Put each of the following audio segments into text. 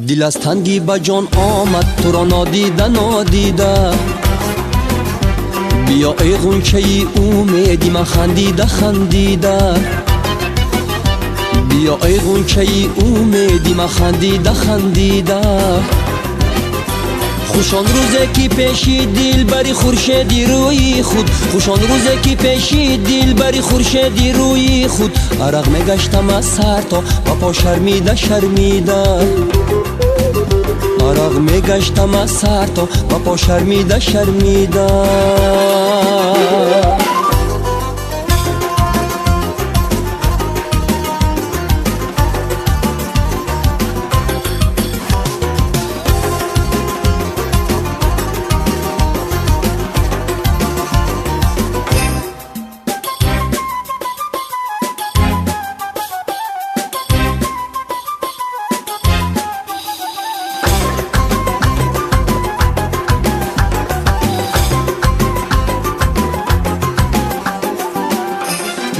دل از تنگی به جان آمد تو را نادیده نادیده، بیا ای غنچه ای امیدی من خندیده خندیده، بیا ای غنچه ای امیدی من خندیده خندیده. خوشان روزه کی پیشی دل بری خورشیدی روی خود، خوشان روزه کی پیشی دل بری خورشیدی روی خود. عرق میگشتم از سر تا و پا شرمیده شرمیده، عرق میگشتم از سر تا و پا شرمیده شرمیده.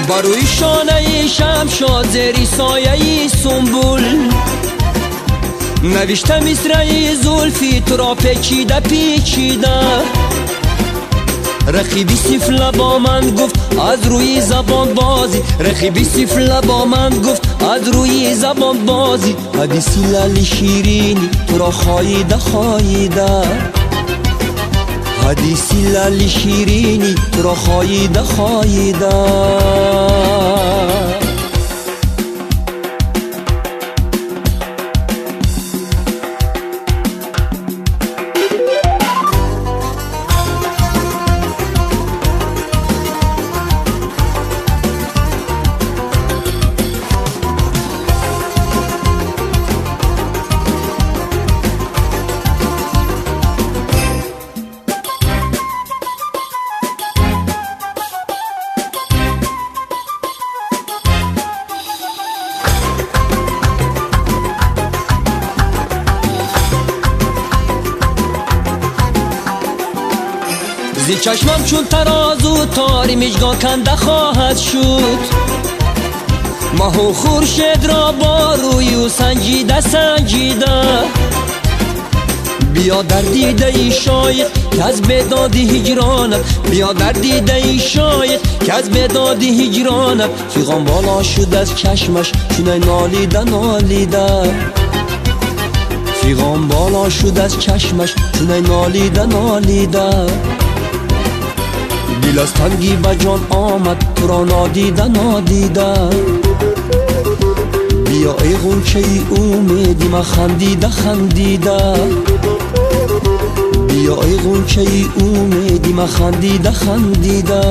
بروی شانه شمشاد زیری سایه سنبول، نوشته مصرعی زلفی تو را پیچیده پیچیده. رقیبی سفله با من گفت از روی زبان بازی، رقیبی سفله با من گفت از روی زبان بازی. حدیثی لالی شیرینی تو را خاییده خاییده، حدیثی لالی شیرینی تو را خاییده خاییده. زی چشمم چون ترازو تاری مژگان کنده خواهد شد، ماه و خورشید را با روی او سنجیده سنجیده. بیا در دیده ای شایق که از بداد هجرانم، بیا در دیده ای شایق که از بداد هجرانم. فیغان بالا شد از چشمش چونه نالیده نالیده، فیغان بالا شد از چشمش چونه نالیده نالیده. دل از تنگی به جان آمد تو را نادیده نادیده، بیا ای غنچه ای امیدی من خندیده خندیده، بیا ای غنچه ای امیدی من خندیده خندیده.